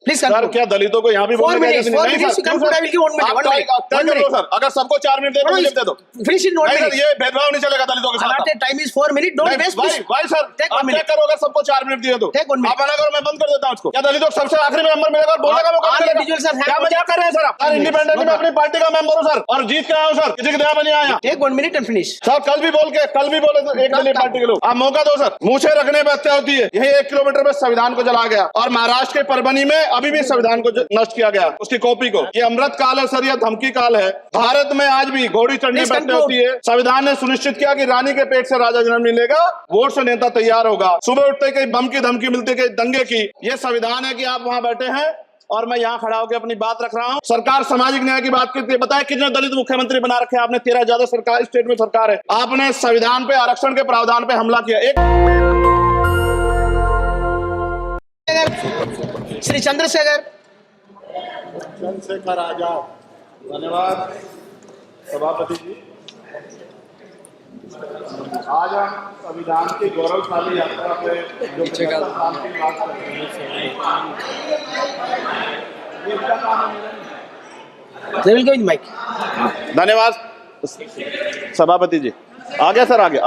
Please sir, क्या दलितों को यहाँ भी बोलने सर, अगर सबको 4 मिनट दे मुझे दे दो। Finish in 1 minute. ये भेदभाव नहीं चलेगा दलितों के साथ। Time is 4 minute, don't waste. भाई सर, आप क्या करो अगर सबको 4 मिनट दिए तो Take 1 minute. आप मना करो, मैं बंद कर देता हूँ उसको। क्या दलितों को सबसे आखिरी में नंबर मिलेगा और बोलने का मौका मिलेगा? क्या मजाक कर रहे हैं सर आप? इंडिपेंडेंटली मैं अपनी पार्टी का मेंबर हूँ सर, और जीत के आया हूँ सर, किसी के दया में नहीं आया। Take 1 minute and finish. Sir कल भी बोले तो एक दलीय पार्टी के लोग, आप मौका दो सर। मूछे रखने में हत्या होती है, यही 1 किलोमीटर में संविधान को जला गया, और महाराष्ट्र के परभनी में अभी भी संविधान को नष्ट किया गया, उसकी कॉपी को। ये अमृत काल है सर, यह धमकी काल है। भारत में आज भी घोड़ी चढ़ने पर हत्या होती है। संविधान ने सुनिश्चित किया कि रानी के पेट से राजा जन्म मिलेगा, वोट से नेता तैयार होगा, सुबह उठते कहीं बम की धमकी मिलती, कहीं दंगे की। ये संविधान है कि आप वहां बैठे हैं और मैं यहाँ खड़ा होकर अपनी बात रख रहा हूँ। सरकार सामाजिक न्याय की बात करती है, बताए कितने दलित मुख्यमंत्री बना रखे हैं आपने? 13 ज्यादा सरकार स्टेट में सरकार है, आपने संविधान पे आरक्षण के प्रावधान पे हमला किया। श्री चंद्रशेखर आजाद, धन्यवाद सभापति जी। आज हम संविधान की गौरवशाली यात्रा पे जो की बात कर रहे हैं। धन्यवाद सभापति जी। आगे सर, आगे।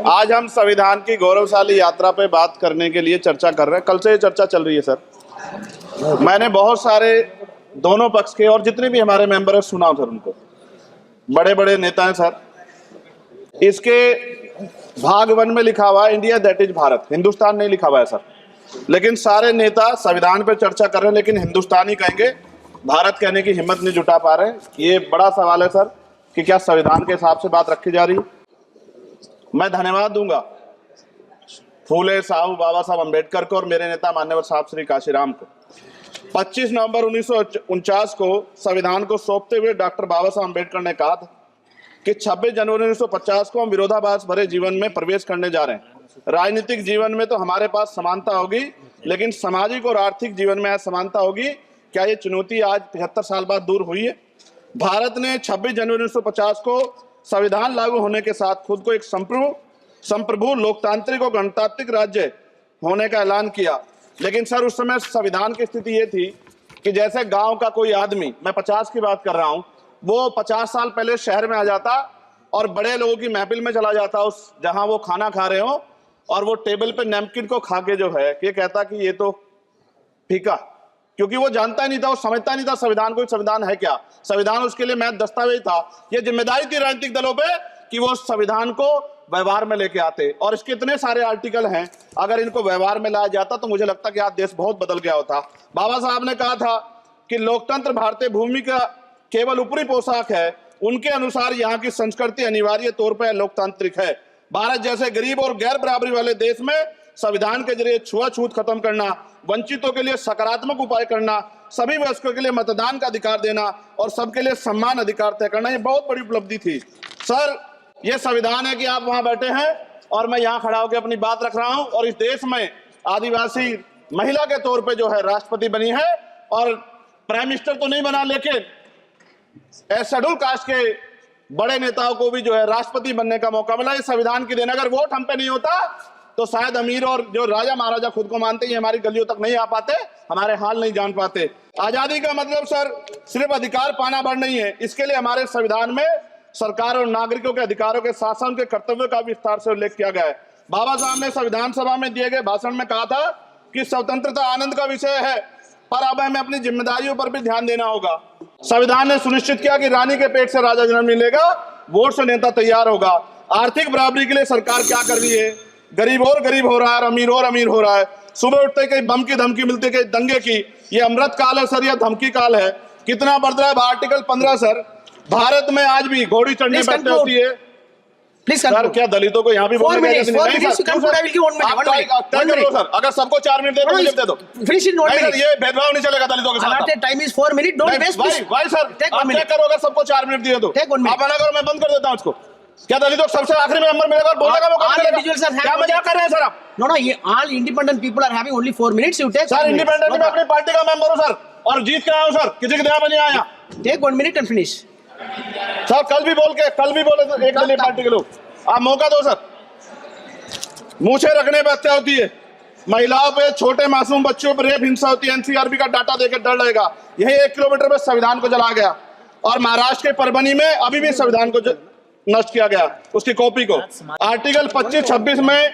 आज हम संविधान की गौरवशाली यात्रा पे बात करने के लिए चर्चा कर रहे हैं। कल से ये चर्चा चल रही है सर। मैंने बहुत सारे दोनों पक्ष के और जितने भी हमारे मेंबर है सुना सर, उनको बड़े बड़े नेता हैं सर। इसके भाग 1 में लिखा हुआ है India that is Bharat, Hindustan नहीं लिखा हुआ है सर। लेकिन सारे नेता संविधान पे चर्चा कर रहे हैं, लेकिन हिंदुस्तान ही कहेंगे, भारत कहने की हिम्मत नहीं जुटा पा रहे। ये बड़ा सवाल है सर कि क्या संविधान के हिसाब से बात रखी जा रही है। मैं धन्यवाद दूंगा फूले साहू बाबा साहब अम्बेडकर को और मेरे नेता मान्यवर साहब श्री काशीराम को। 25 नवंबर 1949 को संविधान को सौंपते हुए डॉक्टर बाबा साहब अम्बेडकर ने कहा था कि 26 जनवरी 1950 को हम विरोधाभास भरे जीवन में प्रवेश करने जा रहे हैं। राजनीतिक जीवन में तो हमारे पास समानता होगी, लेकिन सामाजिक और आर्थिक जीवन में असमानता होगी। क्या ये चुनौती आज 75 साल बाद दूर हुई है? भारत ने 26 जनवरी 1950 को संविधान लागू होने के साथ खुद को एक संप्रभु लोकतांत्रिक और गणतांत्रिक राज्य होने का ऐलान किया। लेकिन सर उस समय संविधान की स्थिति ये थी कि जैसे गांव का कोई आदमी, मैं 50 की बात कर रहा हूं, वो 50 साल पहले शहर में आ जाता और बड़े लोगों की महफिल में चला जाता, उस जहां वो खाना खा रहे हो, और वो टेबल पे नैपकिन को खा के जो है ये कहता कि ये तो फीका, क्योंकि वो जानता ही नहीं था, वो समझता नहीं था संविधान को, संविधान है क्या। संविधान उसके लिए महज दस्तावेज था। ये जिम्मेदारी थी राजनीतिक दलों पे कि वो संविधान को व्यवहार में लेके आते, और इसके इतने सारे आर्टिकल हैं, अगर इनको व्यवहार में लाया जाता तो मुझे लगता कि आज देश बहुत बदल गया होता। बाबा साहब ने कहा था कि लोकतंत्र भारतीय भूमि का केवल ऊपरी पोशाक है, उनके अनुसार यहाँ की संस्कृति अनिवार्य तौर पर लोकतांत्रिक है। भारत जैसे गरीब और गैर बराबरी वाले देश में संविधान के जरिए छुआछूत खत्म करना, वंचितों के लिए सकारात्मक उपाय करना, सभी वयस्कों के लिए मतदान का अधिकार देना और सबके लिए सम्मान अधिकार तय करना, ये बहुत बड़ी उपलब्धि थी सर। ये संविधान है कि आप वहां बैठे हैं और मैं यहाँ खड़ा होकर अपनी बात रख रहा हूं, और इस देश में आदिवासी महिला के तौर पे जो है राष्ट्रपति बनी है, और प्राइम मिनिस्टर तो नहीं बना, लेकिन शेड्यूल कास्ट के बड़े नेताओं को भी जो है राष्ट्रपति बनने का मौका मिला। ये संविधान की देन। अगर वोट हम पे नहीं होता तो शायद अमीर और जो राजा महाराजा खुद को मानते हैं हमारी गलियों तक नहीं आ पाते, हमारे हाल नहीं जान पाते। आजादी का मतलब सर सिर्फ अधिकार पाना भर नहीं है, इसके लिए हमारे संविधान में सरकार और नागरिकों के अधिकारों के शासन के कर्तव्यों का विस्तार से उल्लेख किया गया है। बाबा साहब ने संविधान सभा में दिए गए भाषण में कहा था कि स्वतंत्रता आनंद का विषय है, पर अब हमें अपनी जिम्मेदारियों पर भी ध्यान देना होगा। संविधान ने सुनिश्चित किया कि रानी के पेट से राजा जन्म मिलेगा, वोट से नेता तैयार होगा। आर्थिक बराबरी के लिए सरकार क्या कर रही है? गरीब और गरीब हो रहा है, अमीर और अमीर हो रहा है। सुबह उठते कहीं बम की धमकी मिलती, कहीं दंगे की। ये अमृत काल है सर, यह धमकी काल है। कितना बढ़ रहा है आर्टिकल 15 सर। भारत में आज भी घोड़ी चढ़ने पर हत्या होती है। प्लीज सर, क्या दलितों को यहाँ भी बोलने का सर? अगर सबको 4 मिनट दे मुझे दे दो। Finish in 1 minute. ये भेदभाव नहीं चलेगा दलितों के साथ। Time is 4 minute, don't waste. भाई सर, आप क्या करो अगर सबको 4 मिनट दिए तो आप मना करो, मैं बंद कर देता हूँ उसको। क्या दलितों को सबसे आखिरी में नंबर मिलेगा और बोलने का मौका मिलेगा? क्या मजाक कर रहे हैं सर आप? No, ये all independent people are having only 4 minutes. You take sir, independently मैं अपनी पार्टी का मेंबर हूँ सर, और जीत के आया हूँ सर, किसी के दया में नहीं आया। Take 1 minute and finish. Sir कल भी बोले तो एक दलीय पार्टी के लोग, आप मौका दो सर। मूछे रखने पर हत्या होती है, महिलाओं पे, छोटे मासूम बच्चों पर रेप हिंसा होती है, एनसीआरबी का डाटा देकर डर लगेगा। यही 1 किलोमीटर में संविधान को जलाया गया और महाराष्ट्र के परभनी में अभी भी संविधान को नष्ट किया गया, उसकी कॉपी को। आर्टिकल 25-26 में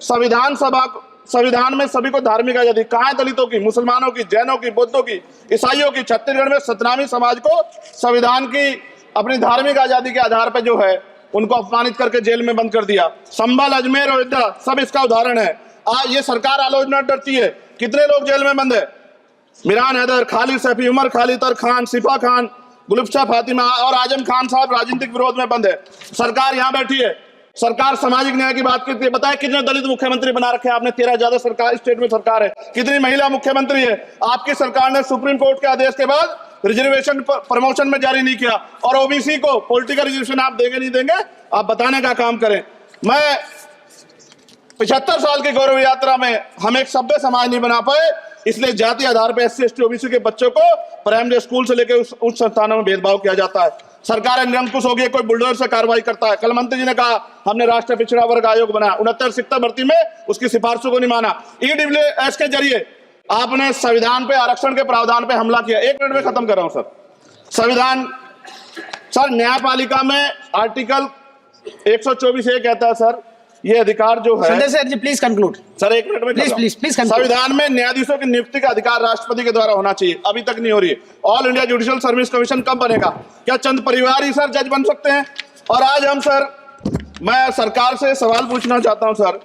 संविधान में सभी को धार्मिक आजादी, कहाँ है दलितों की, मुसलमानों की, जैनों की, बौद्धों की, ईसाइयों की? छत्तीसगढ़ में सतनामी समाज को संविधान की अपनी धार्मिक आजादी के आधार पर जो है उनको अपमानित करके जेल में बंद कर दिया। संभल, अजमेर, अयोध्या सब इसका उदाहरण है। आज ये सरकार आलोचना डरती है। कितने लोग जेल में बंद है? मिरान हैदर, खालिद सैफी, उमर खालिद खान, सिफा खान, गुलफ्शा फातिमा और आजम खान साहब राजनीतिक विरोध में बंद है। सरकार यहाँ बैठी है, सरकार सामाजिक न्याय की बात करती है। बताए कितने दलित मुख्यमंत्री बना रखे हैं आपने? 13 ज्यादा सरकार स्टेट में सरकार है। कितनी महिला मुख्यमंत्री है? आपकी सरकार ने सुप्रीम कोर्ट के आदेश के बाद रिजर्वेशन प्रमोशन में जारी नहीं किया और ओबीसी को पॉलिटिकल रिजर्वेशन आप देंगे नहीं देंगे, आप बताने का काम करें। मैं 75 साल की गौरव यात्रा में हम एक सभ्य समाज नहीं बना पाए, इसलिए जाति आधार पर SC ST OBC के बच्चों को प्राइमरी स्कूल से लेकर उच्च संस्थानों में भेदभाव किया जाता है। सरकार निरंकुश हो गई, कोई बुलडोजर से कार्रवाई करता है। कल मंत्री जी ने कहा हमने राष्ट्रीय पिछड़ा वर्ग आयोग बनाया, 69 शिक्षक भर्ती में उसकी सिफारिशों को नहीं माना। EWS के जरिए आपने संविधान पे, आरक्षण के प्रावधान पे हमला किया। 1 मिनट में खत्म कर रहा हूं सर। संविधान सर, न्यायपालिका में आर्टिकल 124 ये कहता है सर, ये अधिकार जो है। Sanjay sir ji please conclude sir 1 minute में प्लीज संविधान में न्यायाधीशों की नियुक्ति का अधिकार राष्ट्रपति के द्वारा होना चाहिए, अभी तक नहीं हो रही है। All India judicial service commission कब बनेगा? क्या चंद परिवार ही सर जज बन सकते हैं? और आज हम सर, मैं सरकार से सवाल पूछना चाहता हूं सर,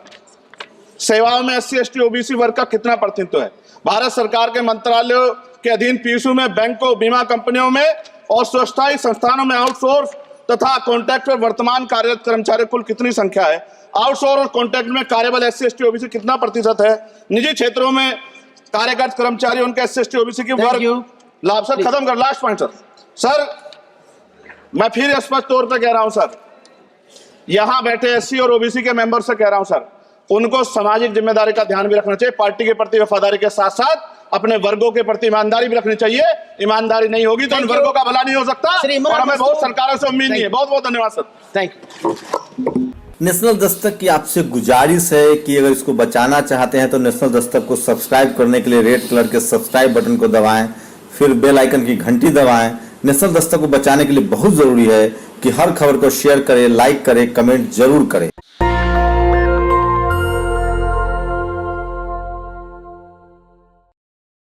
सेवाओं में SC ST OBC वर्ग का कितना प्रतिनिधित्व है? भारत सरकार के मंत्रालयों के अधीन PSU में, बैंकों, बीमा कंपनियों में और स्वस्थायी संस्थानों में आउटसोर्स तथा कॉन्ट्रैक्ट पर वर्तमान कार्यरत कर्मचारियों कुल कितनी संख्या है? आउटसोर्स और कॉन्ट्रैक्ट में कार्यबल SC ST OBC कितना प्रतिशत है? निजी क्षेत्रों में कार्यरत कर्मचारी उनके SC ST OBC की वर्ग लाभ। सर खत्म कर, लास्ट पॉइंट सर, मैं फिर स्पष्ट तौर पर कह रहा हूं सर, यहां बैठे SC और OBC के मेंबर से कह रहा हूं सर, उनको सामाजिक जिम्मेदारी का ध्यान भी रखना चाहिए। पार्टी के प्रति वफादारी के साथ साथ अपने वर्गों के प्रति ईमानदारी भी रखनी चाहिए। ईमानदारी नहीं होगी तो उन वर्गों का भला नहीं हो सकता और हमें बहुत सरकारों से उम्मीद नहीं है। बहुत बहुत धन्यवाद sir. Thank you. National Dastak की आपसे गुजारिश है कि अगर इसको बचाना चाहते हैं तो नेशनल दस्तक को सब्सक्राइब करने के लिए रेड कलर के सब्सक्राइब बटन को दबाएं, फिर बेल आइकन की घंटी दबाएं। नेशनल दस्तक को बचाने के लिए बहुत जरूरी है कि हर खबर को शेयर करें, लाइक करें, कमेंट जरूर करें।